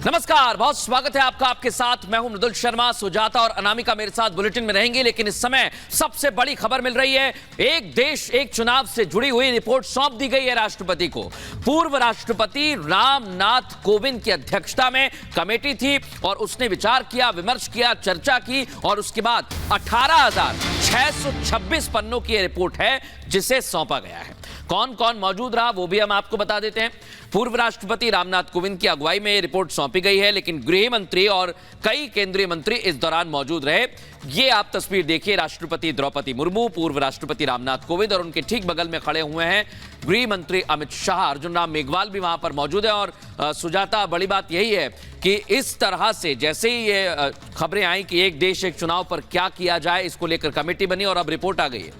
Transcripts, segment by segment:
नमस्कार, बहुत स्वागत है आपका। आपके साथ मैं हूं मृदुल शर्मा। सुजाता और अनामिका मेरे साथ बुलेटिन में रहेंगे, लेकिन इस समय सबसे बड़ी खबर मिल रही है। एक देश एक चुनाव से जुड़ी हुई रिपोर्ट सौंप दी गई है राष्ट्रपति को। पूर्व राष्ट्रपति रामनाथ कोविंद की अध्यक्षता में कमेटी थी और उसने विचार किया, विमर्श किया, चर्चा की और उसके बाद 18,626 पन्नों की रिपोर्ट है जिसे सौंपा गया है। कौन कौन मौजूद रहा वो भी हम आपको बता देते हैं। पूर्व राष्ट्रपति रामनाथ कोविंद की अगुवाई में यह रिपोर्ट सौंपी गई है, लेकिन गृह मंत्री और कई केंद्रीय मंत्री इस दौरान मौजूद रहे। ये आप तस्वीर देखिए, राष्ट्रपति द्रौपदी मुर्मू, पूर्व राष्ट्रपति रामनाथ कोविंद और उनके ठीक बगल में खड़े हुए हैं गृह मंत्री अमित शाह। अर्जुन राम मेघवाल भी वहां पर मौजूद है। और सुजाता, बड़ी बात यही है कि इस तरह से जैसे ही ये खबरें आई कि एक देश एक चुनाव पर क्या किया जाए, इसको लेकर कमेटी बनी और अब रिपोर्ट आ गई है।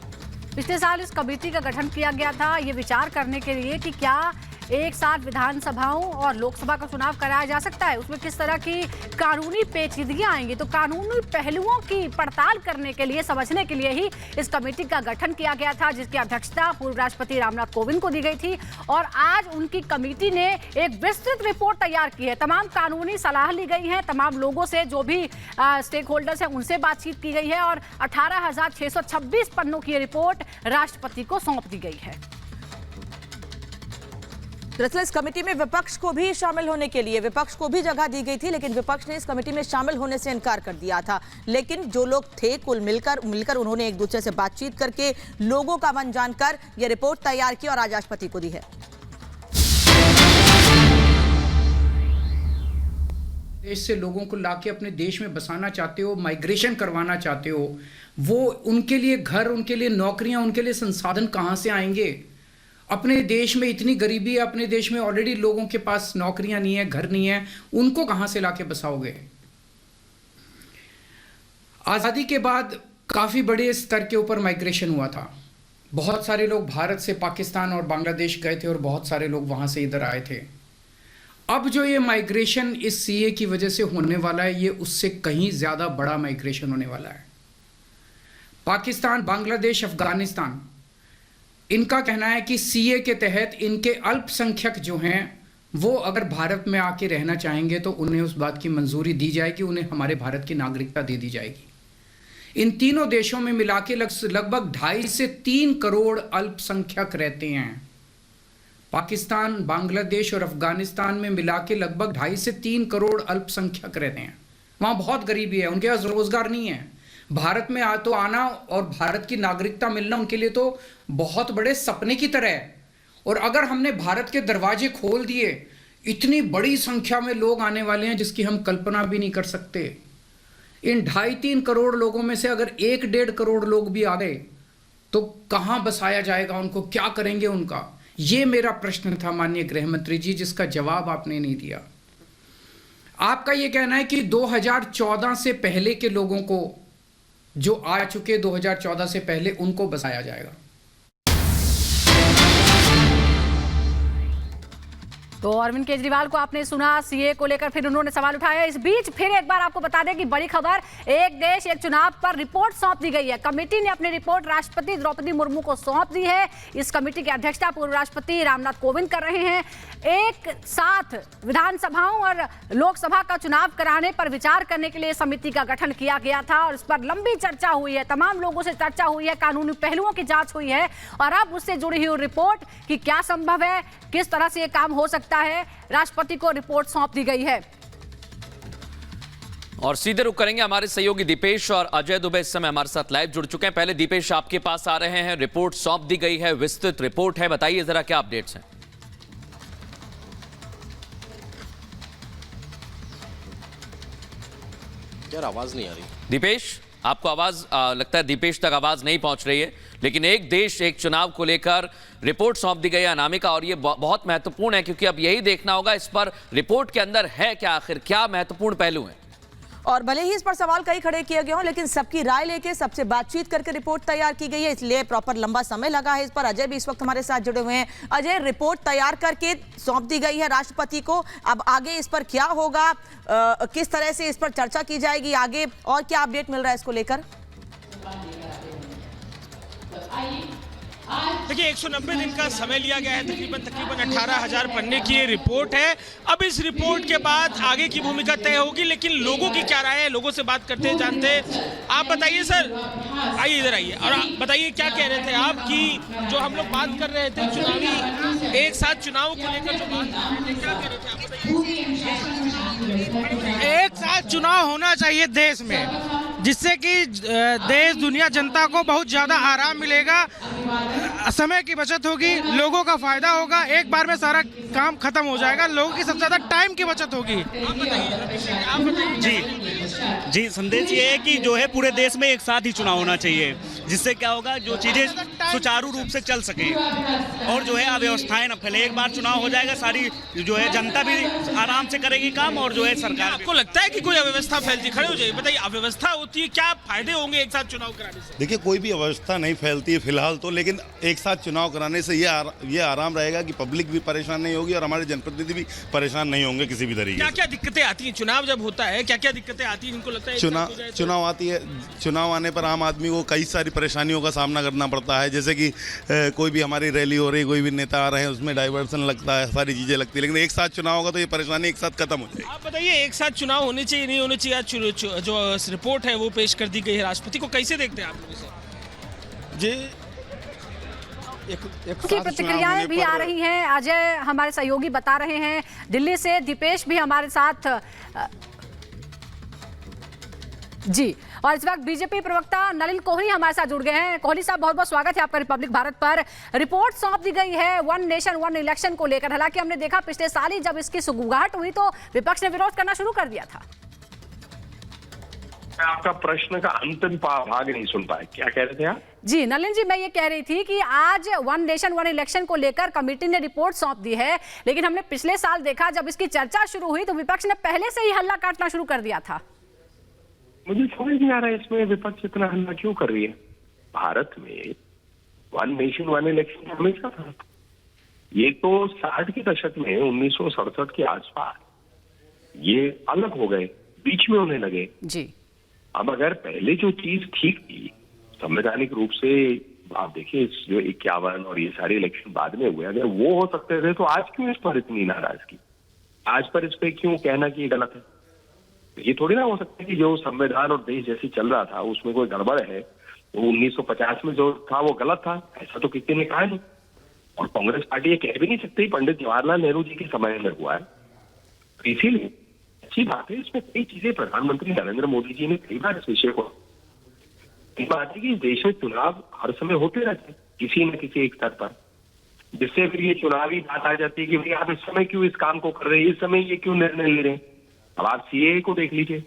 पिछले साल इस कमेटी का गठन किया गया था ये विचार करने के लिए कि क्या एक साथ विधानसभाओं और लोकसभा का चुनाव कराया जा सकता है, उसमें किस तरह की कानूनी पेचीदगियां आएंगी। तो कानूनी पहलुओं की पड़ताल करने के लिए, समझने के लिए ही इस कमेटी का गठन किया गया था, जिसकी अध्यक्षता पूर्व राष्ट्रपति रामनाथ कोविंद को दी गई थी। और आज उनकी कमेटी ने एक विस्तृत रिपोर्ट तैयार की है। तमाम कानूनी सलाह ली गई है, तमाम लोगों से, जो भी स्टेक होल्डर्स हैं उनसे बातचीत की गई है और 18,626 पन्नों की रिपोर्ट राष्ट्रपति को सौंप दी गई है। दरअसल इस कमेटी में विपक्ष को भी शामिल होने के लिए विपक्ष को भी जगह दी गई थी, लेकिन विपक्ष ने इस कमेटी में शामिल होने से इनकार कर दिया था। लेकिन जो लोग थे कुल मिलकर उन्होंने एक दूसरे से बातचीत करके लोगों का मन जानकर यह रिपोर्ट तैयार की और आज राष्ट्रपति को दी है। देश से लोगों को लाके अपने देश में बसाना चाहते हो, माइग्रेशन करवाना चाहते हो, वो उनके लिए घर, उनके लिए नौकरियां, उनके लिए संसाधन कहां से आएंगे? अपने देश में इतनी गरीबी है, अपने देश में ऑलरेडी लोगों के पास नौकरियां नहीं है, घर नहीं है, उनको कहां से लाके बसाओगे? आज़ादी के बाद काफ़ी बड़े स्तर के ऊपर माइग्रेशन हुआ था। बहुत सारे लोग भारत से पाकिस्तान और बांग्लादेश गए थे और बहुत सारे लोग वहां से इधर आए थे। अब जो ये माइग्रेशन इस सीए की वजह से होने वाला है, ये उससे कहीं ज़्यादा बड़ा माइग्रेशन होने वाला है। पाकिस्तान, बांग्लादेश, अफगानिस्तान, इनका कहना है कि सीए के तहत इनके अल्पसंख्यक जो हैं वो अगर भारत में आके रहना चाहेंगे तो उन्हें उस बात की मंजूरी दी जाएगी, उन्हें हमारे भारत की नागरिकता दे दी जाएगी। इन तीनों देशों में मिला के लगभग 2.5 से 3 करोड़ अल्पसंख्यक रहते हैं। पाकिस्तान, बांग्लादेश और अफगानिस्तान में मिला के लगभग 2.5 से 3 करोड़ अल्पसंख्यक रहते हैं। वहाँ बहुत गरीबी है, उनके पास रोजगार नहीं है। भारत में आना और भारत की नागरिकता मिलना उनके लिए तो बहुत बड़े सपने की तरह है। और अगर हमने भारत के दरवाजे खोल दिए, इतनी बड़ी संख्या में लोग आने वाले हैं जिसकी हम कल्पना भी नहीं कर सकते। इन 2.5-3 करोड़ लोगों में से अगर 1-1.5 करोड़ लोग भी आ गए तो कहां बसाया जाएगा उनको, क्या करेंगे उनका? ये मेरा प्रश्न था माननीय गृह मंत्री जी, जिसका जवाब आपने नहीं दिया। आपका यह कहना है कि 2014 से पहले के लोगों को, जो आ चुके 2014 से पहले, उनको बसाया जाएगा। तो अरविंद केजरीवाल को आपने सुना, सीए को लेकर फिर उन्होंने सवाल उठाया। इस बीच फिर एक बार आपको बता दें कि बड़ी खबर, एक देश एक चुनाव पर रिपोर्ट सौंप दी गई है। कमेटी ने अपनी रिपोर्ट राष्ट्रपति द्रौपदी मुर्मू को सौंप दी है। इस कमेटी की अध्यक्षता पूर्व राष्ट्रपति रामनाथ कोविंद कर रहे हैं। एक साथ विधानसभाओं और लोकसभा का चुनाव कराने पर विचार करने के लिए समिति का गठन किया गया था और इस पर लंबी चर्चा हुई है, तमाम लोगों से चर्चा हुई है, कानूनी पहलुओं की जांच हुई है और अब उससे जुड़ी हुई रिपोर्ट कि क्या संभव है, किस तरह से ये काम हो सकता है, राष्ट्रपति को रिपोर्ट सौंप दी गई है। और सीधे रुक करेंगे, हमारे सहयोगी दीपेश और अजय दुबे इस समय हमारे साथ लाइव जुड़ चुके हैं। पहले दीपेश, आपके पास आ रहे हैं, रिपोर्ट सौंप दी गई है, विस्तृत रिपोर्ट है, बताइए जरा क्या अपडेट्स हैं। यार आवाज नहीं आ रही। दीपेश, आपको आवाज लगता है दीपेश तक आवाज नहीं पहुंच रही है, लेकिन एक देश एक चुनाव को लेकर रिपोर्ट सौंप दी गई है अनामिका, और ये बहुत महत्वपूर्ण है क्योंकि अब यही देखना होगा इस पर रिपोर्ट के अंदर है क्या, आखिर क्या महत्वपूर्ण पहलू हैं। और भले ही इस पर सवाल कई खड़े किए गए हों, लेकिन सबकी राय लेके, सबसे बातचीत करके रिपोर्ट तैयार की गई है, इसलिए प्रॉपर लंबा समय लगा है इस पर। अजय भी इस वक्त हमारे साथ जुड़े हुए हैं। अजय, रिपोर्ट तैयार करके सौंप दी गई है राष्ट्रपति को, अब आगे इस पर क्या होगा, किस तरह से इस पर चर्चा की जाएगी आगे, और क्या अपडेट मिल रहा है इसको लेकर? देखिए 190 दिन का समय लिया गया है, तकरीबन 18,000 पन्ने की ये रिपोर्ट है। अब इस रिपोर्ट के बाद आगे की भूमिका तय होगी, लेकिन लोगों की क्या राय है, लोगों से बात करते हैं, जानते हैं। आप बताइए सर, आइए इधर आइए और बताइए क्या कह रहे थे आप कि जो हम लोग बात कर रहे थे चुनावी, एक साथ चुनाव को लेकर जो बात कर रहे थे, क्या कह रहे थे आप बताइए। एक साथ चुनाव होना चाहिए देश में, जिससे कि देश दुनिया जनता को बहुत ज़्यादा आराम मिलेगा, समय की बचत होगी, लोगों का फायदा होगा, एक बार में सारा काम खत्म हो जाएगा, लोगों की सबसे ज़्यादा टाइम की बचत होगी। जी संदेश ये है कि जो है पूरे देश में एक साथ ही चुनाव होना चाहिए, जिससे क्या होगा, जो चीज़ें सुचारू रूप से चल सके और जो है अव्यवस्थाएं न फैले। एक बार चुनाव हो जाएगा, सारी जो है जनता भी आराम से करेगी काम और जो है सरकार। आपको लगता है कि कोई अव्यवस्था फैलती? खड़े हो जाइए, बताइए अव्यवस्था होती है, क्या फायदे होंगे एक साथ चुनाव कराने से? देखिए कोई भी अव्यवस्था नहीं फैलती है फिलहाल तो, लेकिन एक साथ चुनाव कराने से ये आराम रहेगा कि पब्लिक भी परेशान नहीं होगी और हमारे जनप्रतिनिधि भी परेशान नहीं होंगे किसी भी तरीके से। क्या क्या दिक्कतें आती हैं चुनाव जब होता है, क्या क्या दिक्कतें आती हैं, इनको लगता है चुनाव आती है, चुनाव आने पर आम आदमी को कई सारी परेशानियों का सामना करना पड़ता है, जैसे कि कोई भी हमारी रैली हो रही, कोई भी नेता आ रहे हैं, उसमें डाइवर्सन लगता है, सारी चीज़ें लगती है, लेकिन एक साथ चुनाव होगा तो ये परेशानी एक साथ खत्म हो जाएगी। आप बताइए एक साथ चुनाव होने चाहिए नहीं होने चाहिए? आज जो रिपोर्ट है वो पेश कर दी गई है राष्ट्रपति को, कैसे देखते हैं आप लोग इसे? जी की प्रतिक्रियाएं भी आ रही हैं। अजय हमारे सहयोगी बता रहे हैं दिल्ली से, दीपेश भी हमारे साथ जी, और इस वक्त बीजेपी प्रवक्ता नलिन कोहली हमारे साथ जुड़ गए हैं। कोहली साहब बहुत बहुत स्वागत है आपका रिपब्लिक भारत पर। रिपोर्ट सौंप दी गई है वन नेशन वन इलेक्शन को लेकर। हालांकि हमने देखा पिछले साल ही जब इसकी सुगबुगाहट हुई तो विपक्ष ने विरोध करना शुरू कर दिया था। आपका प्रश्न का अंतिम भाग नहीं सुन पाए, क्या कह रहे थे आप? जी नलिन जी, मैं ये कह रही थी कि आज वन नेशन वन इलेक्शन को लेकर कमेटी ने रिपोर्ट सौंप दी है, लेकिन हमने पिछले साल देखा जब इसकी चर्चा शुरू हुई तो विपक्ष ने पहले से ही हल्ला काटना शुरू कर दिया था। मुझे समझ नहीं आ रहा है इसमें विपक्ष इतना हल्ला क्यों कर रही है। भारत में वन नेशन वन इलेक्शन हमेशा था। ये तो 60 के दशक में 1967 के आसपास ये अलग हो गए, बीच में होने लगे जी। अब अगर पहले जो चीज ठीक थी संवैधानिक रूप से, आप देखिए जो 51 और ये सारे इलेक्शन बाद में हुए, अगर वो हो सकते थे तो आज क्यों इस पर इतनी नाराजगी, आज पर इस पे क्यों कहना कि ये गलत है? ये थोड़ी ना हो सकता है कि जो संविधान और देश जैसे चल रहा था उसमें कोई गड़बड़ है, तो 1950 में जो था वो गलत था, ऐसा तो किसी ने कहा नहीं। और कांग्रेस पार्टी ये कह भी नहीं सकती पंडित जवाहरलाल नेहरू जी के समय में हुआ है। इसीलिए अच्छी बात है, इसमें कई चीजें प्रधानमंत्री नरेंद्र मोदी जी ने कई बार इस विषय को, एक बात है कि देश में चुनाव हर समय होते रहते हैं किसी न किसी एक स्तर पर, जिससे फिर ये चुनावी बात आ जाती है कि भाई आप इस समय क्यों इस काम को कर रहे हैं, इस समय ये क्यों निर्णय ले रहे हैं। अब आप सीएए को देख लीजिए,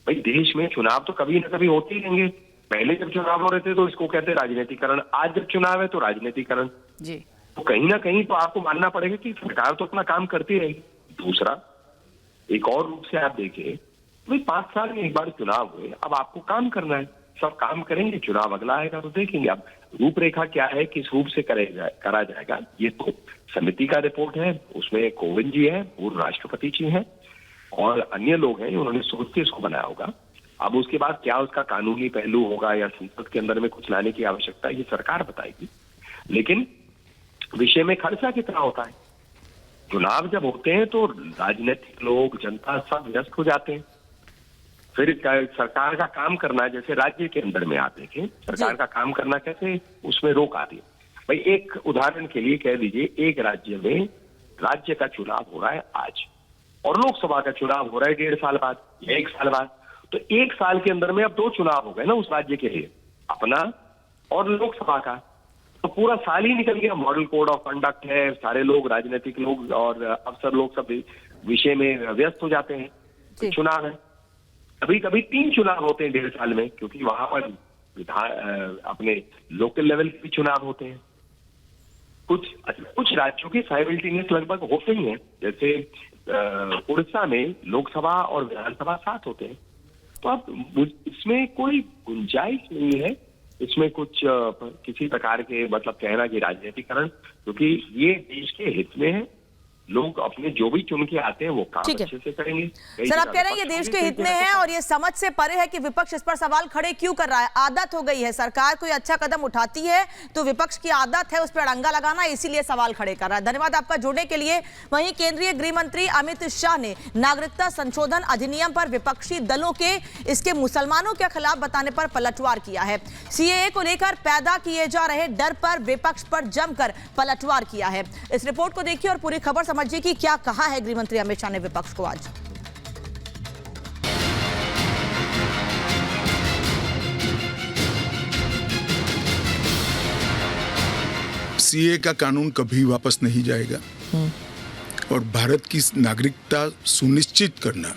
भाई देश में चुनाव तो कभी न कभी होते ही रहेंगे। पहले जब चुनाव हो रहे थे तो इसको कहते राजनीतिकरण, आज जब चुनाव है तो राजनीतिकरण जी। तो कहीं ना कहीं तो आपको मानना पड़ेगा कि सरकार तो अपना काम करती रहेगी। दूसरा, एक और रूप से आप देखिए, भाई 5 साल में एक बार चुनाव हुए, अब आपको काम करना है, सब काम करेंगे, चुनाव अगला आएगा तो देखेंगे अब रूपरेखा क्या है, किस रूप से करा जाएगा। ये तो समिति का रिपोर्ट है, उसमें कोविंद जी है, पूर्व राष्ट्रपति जी हैं और अन्य लोग हैं, उन्होंने सोच के इसको बनाया होगा। अब उसके बाद क्या उसका कानूनी पहलू होगा या संसद के अंदर में कुछ लाने की आवश्यकता है, ये सरकार बताएगी। लेकिन विषय में खर्चा कितना होता है, चुनाव जब होते हैं तो राजनीतिक लोग, जनता सब व्यस्त हो जाते हैं, फिर सरकार का काम करना, जैसे राज्य के अंदर में आप देखें सरकार का काम करना कैसे उसमें रोक आती है। भाई एक उदाहरण के लिए कह दीजिए, एक राज्य में राज्य का चुनाव हो रहा है आज और लोकसभा का चुनाव हो रहा है 1.5 साल बाद या 1 साल बाद, तो 1 साल के अंदर में अब 2 चुनाव हो गए ना उस राज्य के लिए, अपना और लोकसभा का, तो पूरा साल ही निकल गया। मॉडल कोड ऑफ कंडक्ट है, सारे लोग, राजनीतिक लोग और अफसर लोग सब विषय में व्यस्त हो जाते हैं। तो चुनाव है, कभी कभी 3 चुनाव होते हैं 1.5 साल में, क्योंकि वहां पर अपने लोकल लेवल के चुनाव होते हैं। कुछ राज्यों के साइमल्टेनियस लगभग होते ही हैं, जैसे उड़ीसा में लोकसभा और विधानसभा साथ होते हैं। तो अब इसमें कोई गुंजाइश नहीं है, इसमें कुछ किसी प्रकार के मतलब कहना कि राजनीतिकरण, क्योंकि ये देश के हित में है लोग अपने जो भी चुन के आते हैं वो काम ठीक है। अच्छे से करेंगे। सर, आप कह रहे हैं ये देश के हित में है और ये समझ से परे है कि विपक्ष इस पर सवाल खड़े क्यों कर रहा है। आदत हो गई है, सरकार कोई अच्छा कदम उठाती है तो विपक्ष की आदत है उस पर अड़ंगा लगाना, इसीलिए सवाल खड़े कर रहा है। धन्यवाद आपका जुड़ने के लिए। वहीं केंद्रीय गृह मंत्री अमित शाह ने नागरिकता संशोधन अधिनियम पर विपक्षी दलों के इसके मुसलमानों के खिलाफ बताने पर पलटवार किया है। सीएए को लेकर पैदा किए जा रहे डर पर विपक्ष पर जमकर पलटवार किया है। इस रिपोर्ट को देखिए और पूरी खबर समझिए कि क्या कहा है गृह मंत्री अमित शाह ने विपक्ष को आज। सीए का कानून कभी वापस नहीं जाएगा और भारत की नागरिकता सुनिश्चित करना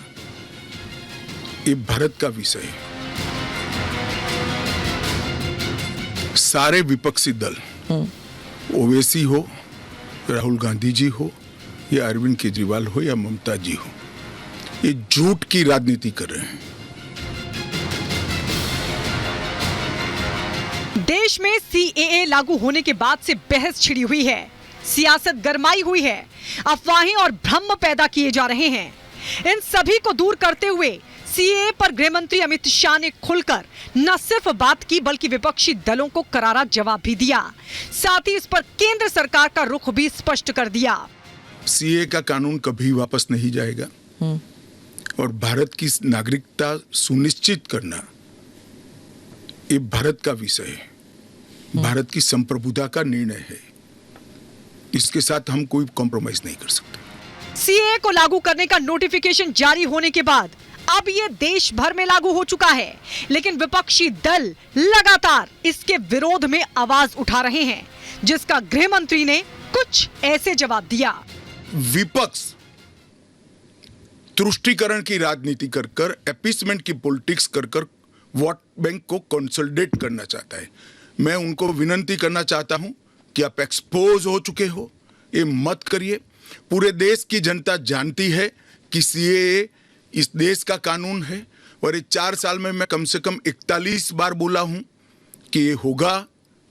ये भारत का विषय है। सारे विपक्षी दल, ओवैसी हो, राहुल गांधी जी हो या अरविंद केजरीवाल हो या ममता जी हो, ये झूठ की राजनीति कर रहे हैं। देश में सीएए लागू होने के बाद से बहस छिड़ी हुई है, सियासत गरमाई हुई है, अफवाहें और भ्रम पैदा किए जा रहे हैं। इन सभी को दूर करते हुए सीएए पर गृह मंत्री अमित शाह ने खुलकर न सिर्फ बात की बल्कि विपक्षी दलों को करारा जवाब भी दिया। साथ ही इस पर केंद्र सरकार का रुख भी स्पष्ट कर दिया। सीए का कानून कभी वापस नहीं जाएगा और भारत की नागरिकता सुनिश्चित करना ये भारत का विषय है, भारत की संप्रभुता का निर्णय है। इसके साथ हम कोई कॉम्प्रोमाइज नहीं कर सकते। सीएए को लागू करने का नोटिफिकेशन जारी होने के बाद अब ये देश भर में लागू हो चुका है, लेकिन विपक्षी दल लगातार इसके विरोध में आवाज उठा रहे हैं, जिसका गृह मंत्री ने कुछ ऐसे जवाब दिया। विपक्ष तुष्टीकरण की राजनीति कर कर, अपीसमेंट की पॉलिटिक्स कर कर वोट बैंक को कंसोलिडेट करना चाहता है। मैं उनको विनती करना चाहता हूं कि आप एक्सपोज हो चुके हो, ये मत करिए। पूरे देश की जनता जानती है कि सीएए इस देश का कानून है और ये 4 साल में मैं कम से कम 41 बार बोला हूं कि ये होगा,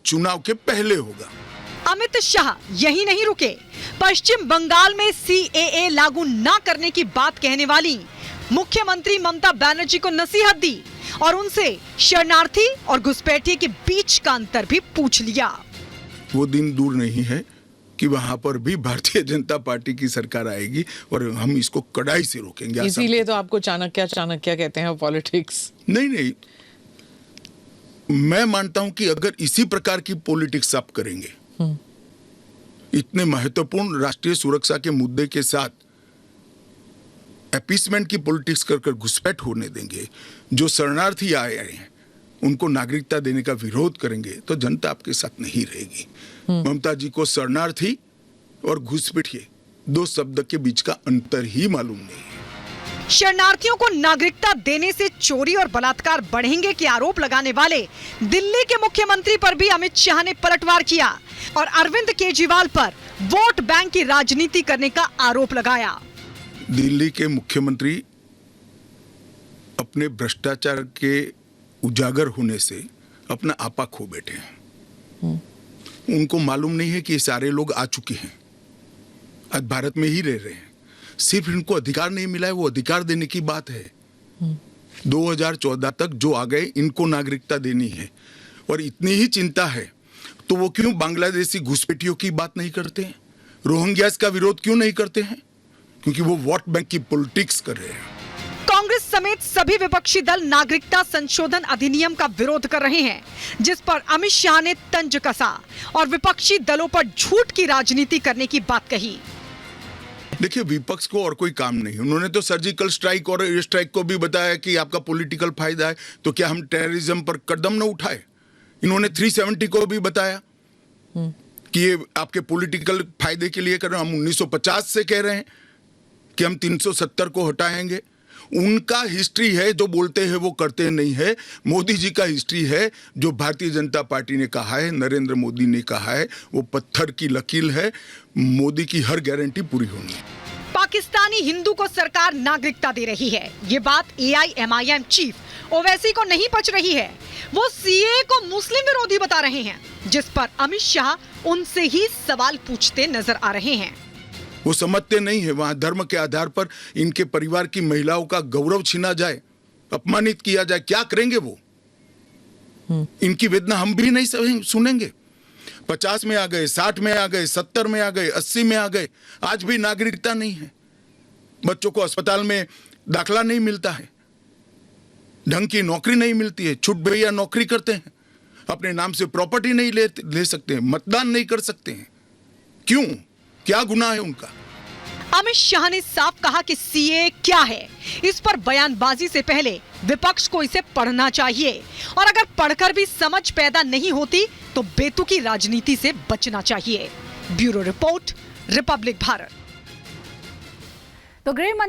चुनाव के पहले होगा। अमित शाह यही नहीं रुके, पश्चिम बंगाल में सीएए लागू न करने की बात कहने वाली मुख्यमंत्री ममता बनर्जी को नसीहत दी और उनसे शरणार्थी और घुसपैठिए के बीच का अंतर भी पूछ लिया। वो दिन दूर नहीं है कि वहां पर भी भारतीय जनता पार्टी की सरकार आएगी और हम इसको कड़ाई से रोकेंगे। इसीलिए तो आपको चाणक्य कहते हैं पॉलिटिक्स। नहीं, मैं मानता हूं कि अगर इसी प्रकार की पॉलिटिक्स आप करेंगे, इतने महत्वपूर्ण राष्ट्रीय सुरक्षा के मुद्दे के साथ अपीसमेंट की पॉलिटिक्स कर कर घुसपैठ होने देंगे, जो शरणार्थी आए हैं उनको नागरिकता देने का विरोध करेंगे, तो जनता आपके साथ नहीं रहेगी। ममता जी को शरणार्थी और घुसपैठिए 2 शब्द के बीच का अंतर ही मालूम नहीं है। शरणार्थियों को नागरिकता देने से चोरी और बलात्कार बढ़ेंगे के आरोप लगाने वाले दिल्ली के मुख्यमंत्री पर भी अमित शाह ने पलटवार किया और अरविंद केजरीवाल पर वोट बैंक की राजनीति करने का आरोप लगाया। दिल्ली के मुख्यमंत्री अपने भ्रष्टाचार के उजागर होने से अपना आपा खो बैठे हैं। उनको मालूम नहीं है कि ये सारे लोग आ चुके हैं, आज भारत में ही रह रहे हैं। सिर्फ इनको अधिकार नहीं मिला है, वो अधिकार देने की बात है। 2014 तक जो आ गए इनको नागरिकता देनी है और इतनी ही चिंता है तो वो क्यों बांग्लादेशी घुसपैठियों की बात नहीं करते हैं, रोहिंग्यास का विरोध क्यों नहीं करते हैं? क्योंकि वो वोट बैंक की पॉलिटिक्स कर रहे हैं। कांग्रेस समेत सभी विपक्षी दल नागरिकता संशोधन अधिनियम का विरोध कर रहे हैं, जिस पर अमित शाह ने तंज कसा और विपक्षी दलों पर झूठ की राजनीति करने की बात कही। देखिए, विपक्ष को और कोई काम नहीं। उन्होंने तो सर्जिकल स्ट्राइक और एयर स्ट्राइक को भी बताया कि आपका पॉलिटिकल फायदा है, तो क्या हम टेररिज्म पर कदम न उठाए? इन्होंने 370 को भी बताया कि ये आपके पॉलिटिकल फायदे के लिए कर रहे हैं। हम 1950 से कह रहे हैं कि हम 370 को हटाएंगे। उनका हिस्ट्री है, जो बोलते हैं वो करते नहीं है। मोदी जी का हिस्ट्री है, जो भारतीय जनता पार्टी ने कहा है, नरेंद्र मोदी ने कहा है, वो पत्थर की लकीर है। मोदी की हर गारंटी पूरी होनी है। पाकिस्तानी हिंदू को सरकार नागरिकता दे रही है, ये बात AIMIM चीफ ओवैसी को नहीं पच रही है। वो सीएए को मुस्लिम विरोधी बता रहे हैं, जिस पर अमित शाह उनसे ही सवाल पूछते नजर आ रहे हैं। वो समझते नहीं है वहां धर्म के आधार पर इनके परिवार की महिलाओं का गौरव छीना जाए, अपमानित किया जाए, क्या करेंगे वो? इनकी वेदना हम भी नहीं सुनेंगे। 50 में आ गए, 60 में आ गए, 70 में आ गए, 80 में आ गए, आज भी नागरिकता नहीं है। बच्चों को अस्पताल में दाखला नहीं मिलता है, ढंग की नौकरी नहीं मिलती है, छुट भैया नौकरी करते हैं, अपने नाम से प्रॉपर्टी नहीं ले सकते हैं, मतदान नहीं कर सकते हैं। क्यों? क्या गुनाह है उनका? अमित शाह ने साफ कहा कि सीए क्या है। इस पर बयानबाजी से पहले विपक्ष को इसे पढ़ना चाहिए और अगर पढ़कर भी समझ पैदा नहीं होती तो बेतुकी राजनीति से बचना चाहिए। Bureau report, Republic Bharat. तो गृह